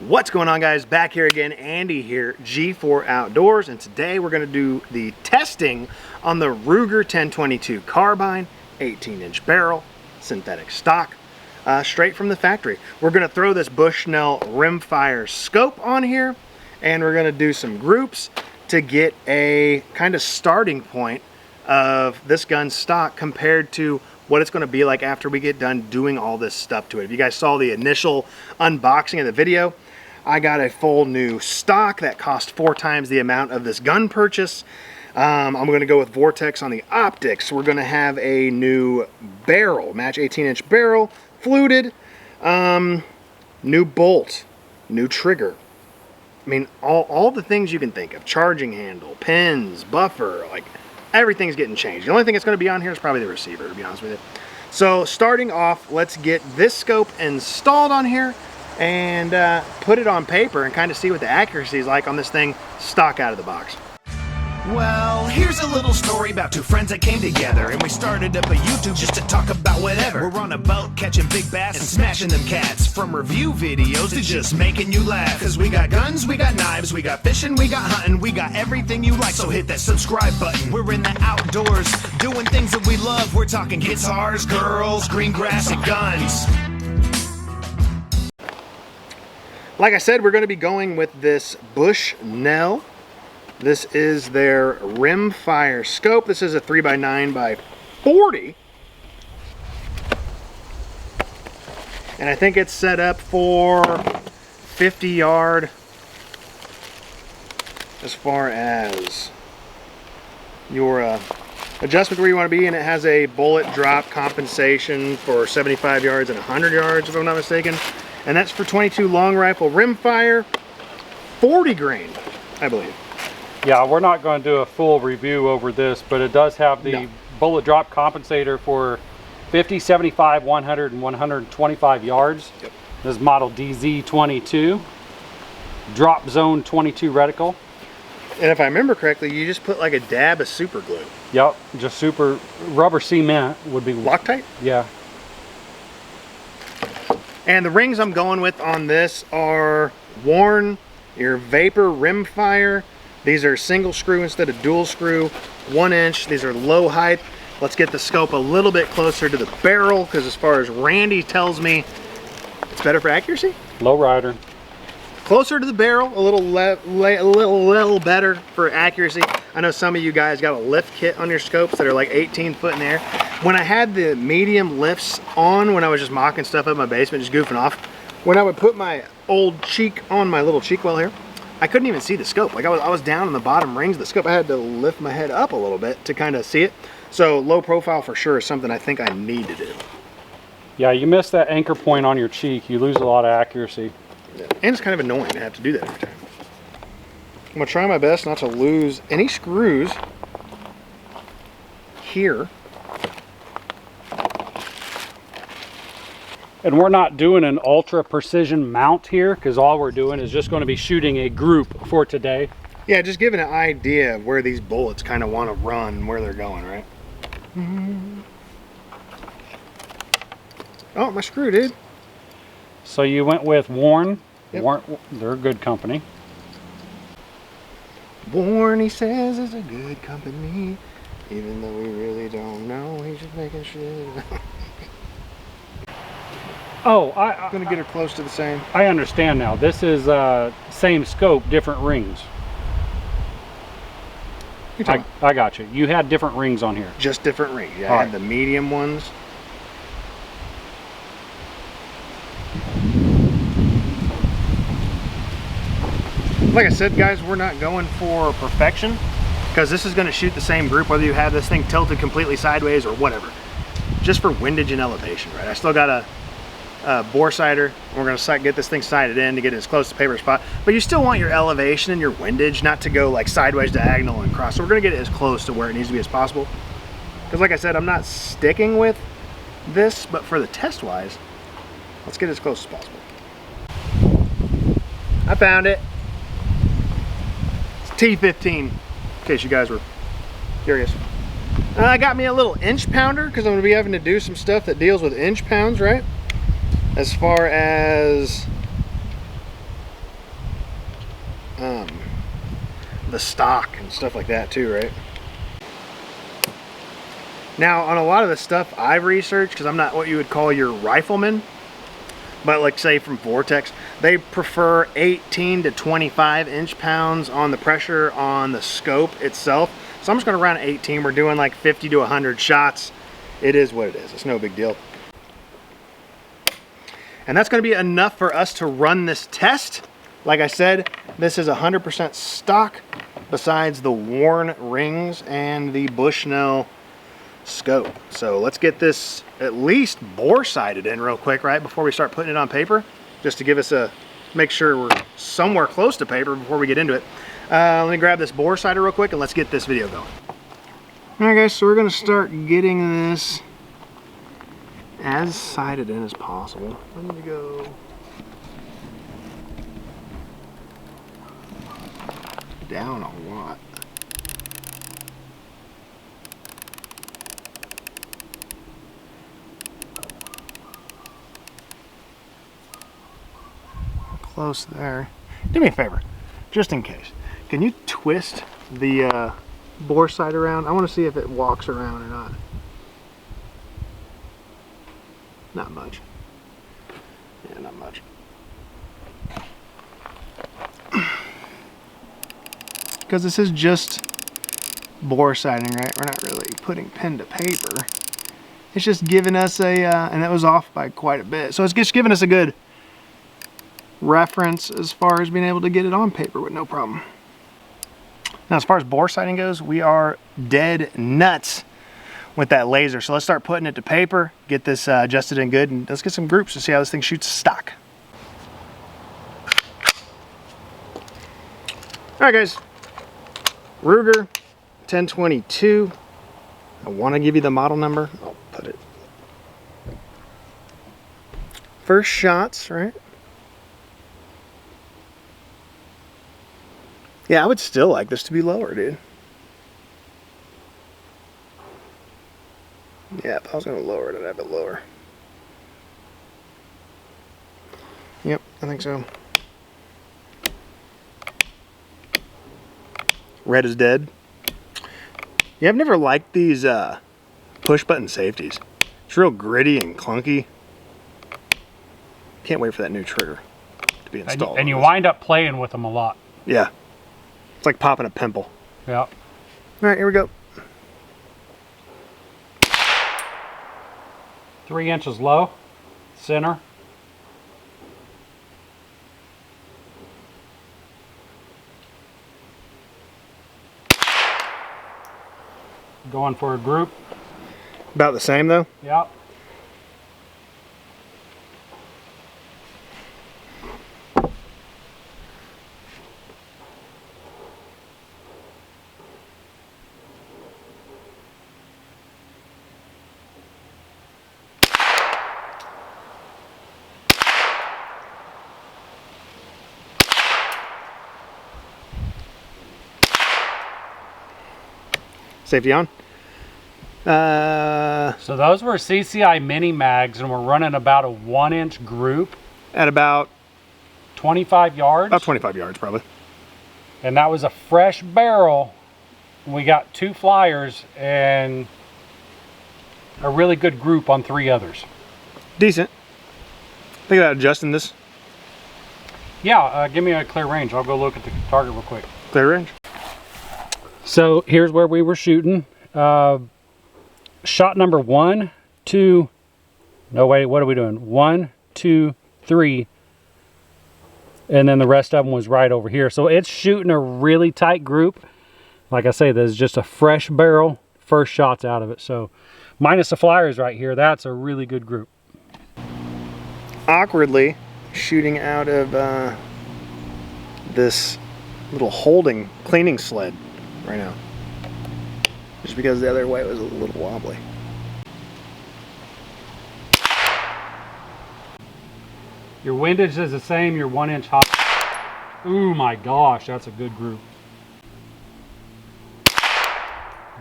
What's going on, guys? Back here again, Andy here, G4 Outdoors, and today we're going to do the testing on the Ruger 1022 carbine, 18-inch barrel, synthetic stock, straight from the factory. We're going to throw this Bushnell rimfire scope on here, and we're going to do some groups to get a kind of starting point of this gun's stock compared to what it's going to be like after we get done doing all this stuff to it. If you guys saw the initial unboxing of the video, I got a full new stock that cost 4 times the amount of this gun purchase. I'm going to go with Vortex on the optics. We're going to have a new barrel, match 18-inch barrel, fluted, new bolt, new trigger. I mean, all the things you can think of. Charging handle, pins, buffer, like everything's getting changed. The only thing that's going to be on here is probably the receiver, to be honest with you. So starting off, let's get this scope installed on here and put it on paper and kind of see what the accuracy is like on this thing stock out of the box. Well, here's a little story about 2 friends that came together, and we started up a YouTube just to talk about whatever. We're on a boat catching big bass and smashing them cats, from review videos to just making you laugh. Cause we got guns, we got knives, we got fishing, we got hunting, we got everything you like, so hit that subscribe button. We're in the outdoors, doing things that we love. We're talking guitars, girls, green grass, and guns. Like I said, we're going to be going with this Bushnell. This is their rimfire scope. This is a 3x9x40. And I think it's set up for 50 yard as far as your adjustment where you want to be, and it has a bullet drop compensation for 75 yards and 100 yards, if I'm not mistaken. And that's for 22 long rifle rimfire, 40 grain, I believe. Yeah, we're not going to do a full review over this, but it does have the bullet drop compensator for 50, 75, 100, and 125 yards. Yep. This is model DZ22. Drop zone 22 reticle. And if I remember correctly, you just put like a dab of super glue. Yep, just super rubber cement would be Loctite? Yeah. And the rings I'm going with on this are Warne, your Vapor rimfire. These are single screw instead of dual screw, 1 inch. These are low height. Let's get the scope a little bit closer to the barrel, because as far as Randy tells me, it's better for accuracy. Low rider. Closer to the barrel, a little better for accuracy. I know some of you guys got a lift kit on your scopes that are like 18 foot in the air. When I had the medium lifts on, when I was just mocking stuff up in my basement, just goofing off, when I would put my old cheek on my little cheek well here, I couldn't even see the scope. Like I was down in the bottom rings of the scope. I had to lift my head up a little bit to kind of see it. So low profile for sure is something I think I need to do. Yeah, you miss that anchor point on your cheek, you lose a lot of accuracy. Yeah. And it's kind of annoying to have to do that every time. I'm gonna try my best not to lose any screws here. And we're not doing an ultra precision mount here, because all we're doing is just going to be shooting a group for today. Yeah, just giving an idea of where these bullets kind of want to run and where they're going, right? Oh, my screw, dude. So you went with Warne. Yep. Warne, they're a good company. Warne, he says, is a good company, even though we really don't know. He's just making shit. Oh, I'm gonna get her close to the same. I understand now. This is same scope, different rings. I got you. You had different rings on here. Just different rings. Yeah, All I right. had the medium ones. Like I said, guys, we're not going for perfection, because this is going to shoot the same group whether you have this thing tilted completely sideways or whatever. Just for windage and elevation, right? I still got a bore sighter. We're going to get this thing sighted in to get it as close to paper spot, but you still want your elevation and your windage not to go like sideways, diagonal, and cross. So we're going to get it as close to where it needs to be as possible, because like I said, I'm not sticking with this, but for the test wise, let's get as close as possible. I found it. It's T15, in case you guys were curious. I got me a little inch pounder, because I'm going to be having to do some stuff that deals with inch pounds, right? As far as the stock and stuff like that too, right? Now, on a lot of the stuff I've researched, because I'm not what you would call your rifleman, but like say from Vortex, they prefer 18 to 25 inch-pounds on the pressure on the scope itself. So I'm just gonna run 18. We're doing like 50 to 100 shots. It is what it is, it's no big deal. And that's gonna be enough for us to run this test. Like I said, this is 100% stock, besides the worn rings and the Bushnell scope. So let's get this at least bore sighted in real quick, right, before we start putting it on paper, just to give us a, make sure we're somewhere close to paper before we get into it. Let me grab this bore sighter real quick and let's get this video going. All right guys, so we're gonna start getting this as sighted in as possible. I'm gonna go down a lot. Close there. Do me a favor, just in case. Can you twist the bore sight around? I want to see if it walks around or not. Not much. Yeah, not much. Because this is just bore sighting, right? We're not really putting pen to paper. It's just giving us a, and that was off by quite a bit. So it's just giving us a good reference as far as being able to get it on paper with no problem. Now, as far as bore sighting goes, we are dead nuts with that laser. So let's start putting it to paper, get this adjusted in good, and let's get some groups to see how this thing shoots stock. All right, guys. Ruger 1022. I want to give you the model number. I'll put it. First shots, right? Yeah, I would still like this to be lower, dude. Yeah, if I was going to lower it, I'd have it lower. Yep, I think so. Red is dead. Yeah, I've never liked these push button safeties. It's real gritty and clunky. Can't wait for that new trigger to be installed. And you wind up playing with them a lot. Yeah. It's like popping a pimple. Yeah. All right, here we go. 3 inches low, center. Going for a group. About the same though? Yep. Safety on. So those were CCI mini mags, and we're running about a 1-inch group At about 25 yards. About 25 yards, probably. And that was a fresh barrel. We got 2 flyers and a really good group on 3 others. Decent. Think about adjusting this. Yeah, give me a clear range. I'll go look at the target real quick. Clear range. So here's where we were shooting. Shot number 1, 2, no wait, what are we doing? 1, 2, 3, and then the rest of them was right over here. So it's shooting a really tight group. Like I say, this is just a fresh barrel, first shots out of it. So minus the flyers right here, that's a really good group. Awkwardly shooting out of this little holding cleaning sled right now, just because the other way was a little wobbly. Your windage is the same, your 1-inch hop. Ooh my gosh, that's a good group.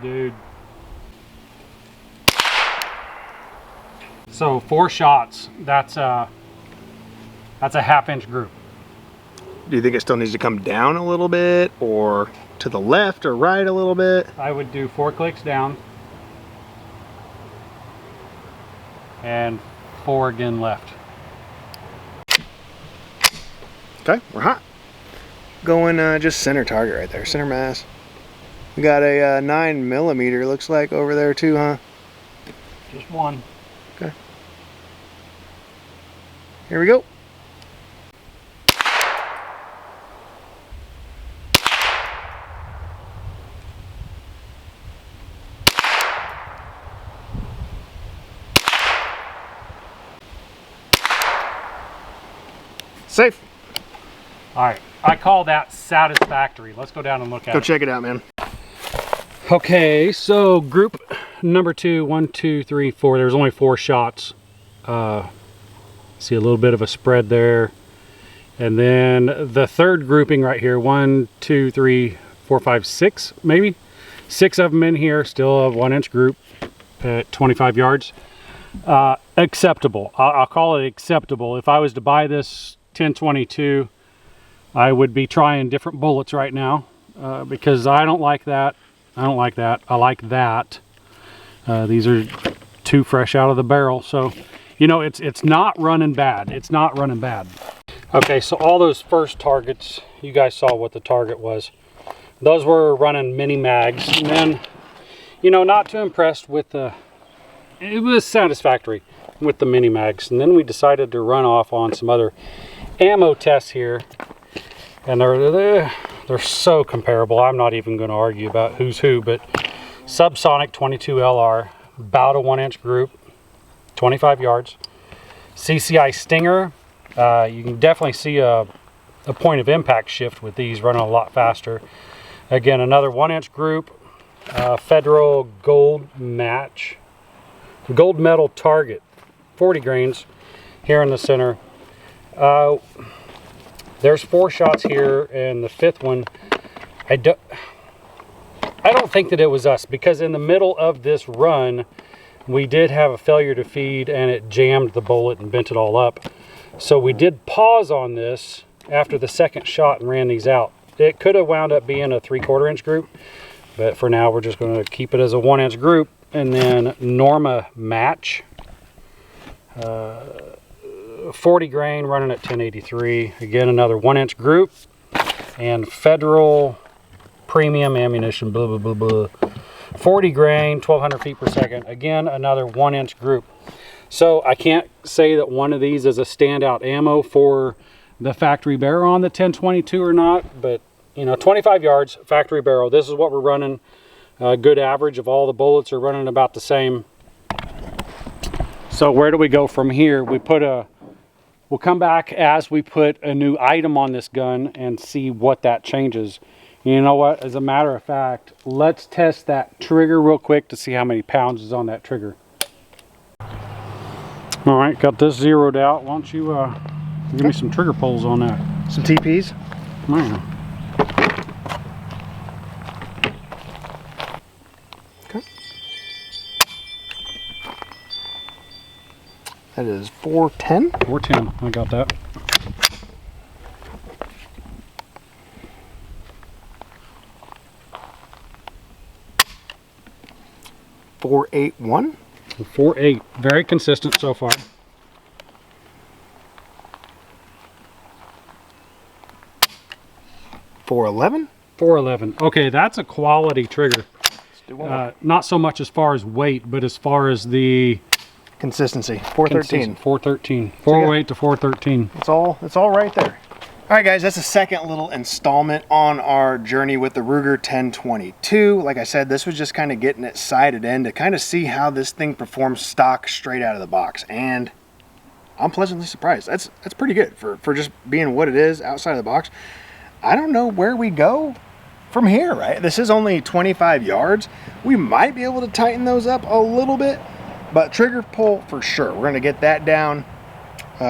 Dude. So 4 shots, that's a half-inch group. Do you think it still needs to come down a little bit, or to the left or right a little bit? I would do 4 clicks down and 4 again left. Okay, we're hot. Going just center target right there, center mass. We got a 9mm, looks like, over there too, huh? Just one. Okay. Here we go. Safe. All right, I call that satisfactory. Let's go down and look at it. Go check it out, man. Okay, so group number 2, 1, 2, 3, 4. There's only 4 shots. See a little bit of a spread there. And then the third grouping right here, 1, 2, 3, 4, 5, 6, maybe. 6 of them in here, still a 1-inch group at 25 yards. Acceptable. I'll call it acceptable. If I was to buy this 1022, I would be trying different bullets right now because I don't like that. I don't like that. I like that. These are too fresh out of the barrel. So, you know, it's not running bad. It's not running bad. Okay, so all those first targets, you guys saw what the target was. Those were running mini mags. And then, you know, not too impressed with the, it was satisfactory with the mini mags. And then we decided to run off on some other ammo tests here. And they're so comparable. I'm not even going to argue about who's who, but Subsonic 22 LR, about a 1-inch group, 25 yards. CCI Stinger, you can definitely see a point of impact shift with these running a lot faster. Again, another 1-inch group, Federal Gold Match, gold medal target, 40 grains here in the center. There's 4 shots here, and the 5th one, I don't think that it was us, because in the middle of this run, we did have a failure to feed, and it jammed the bullet and bent it all up. So we did pause on this after the 2nd shot and ran these out. It could have wound up being a 3/4 inch group, but for now we're just going to keep it as a 1-inch group. And then Norma Match, 40 grain running at 1083. Again, another 1-inch group. And Federal Premium Ammunition, blah, blah, blah, blah. 40 grain, 1200 feet per second. Again, another 1-inch group. So I can't say that one of these is a standout ammo for the factory barrel on the 1022 or not, but you know, 25 yards, factory barrel. This is what we're running. Good average of all the bullets are running about the same. So where do we go from here? We'll come back as we put a new item on this gun and see what that changes. You know what? As a matter of fact, let's test that trigger real quick to see how many pounds is on that trigger. All right, got this zeroed out. Why don't you give me some trigger pulls on that? Some TPs. Man. Okay. That is 410. 410. I got that. .481. 4.8. Very consistent so far. .411. 411. Okay, that's a quality trigger. Not so much as far as weight, but as far as the consistency. 413. 413. 408 to 413. It's all right there. All right, guys, that's the second little installment on our journey with the Ruger 1022. Like I said, this was just kind of getting it sighted in to kind of see how this thing performs stock straight out of the box. And I'm pleasantly surprised. That's pretty good for just being what it is outside of the box. I don't know where we go from here, right? This is only 25 yards. We might be able to tighten those up a little bit, but trigger pull for sure. We're gonna get that down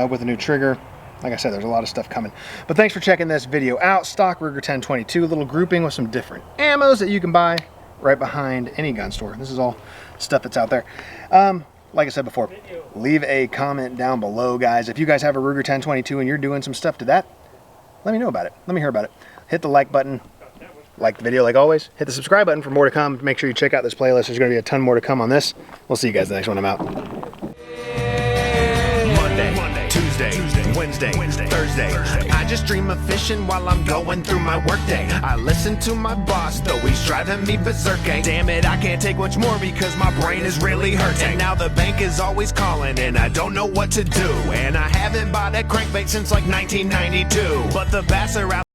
with a new trigger. Like I said, there's a lot of stuff coming. But thanks for checking this video out. Stock Ruger 1022, a little grouping with some different ammos that you can buy right behind any gun store. This is all stuff that's out there. Like I said before, leave a comment down below, guys. If you guys have a Ruger 1022 and you're doing some stuff to that, let me know about it. Let me hear about it. Hit the like button. Like the video like always. Hit the subscribe button for more to come. Make sure you check out this playlist. There's going to be a ton more to come on this. We'll see you guys the next one. I'm out. Monday, Tuesday, Wednesday, Thursday. I just dream of fishing while I'm going through my workday. I listen to my boss, though he's driving me berserk. Damn it, I can't take much more because my brain is really hurting. And now the bank is always calling and I don't know what to do. And I haven't bought a crankbait since like 1992. But the bass are out.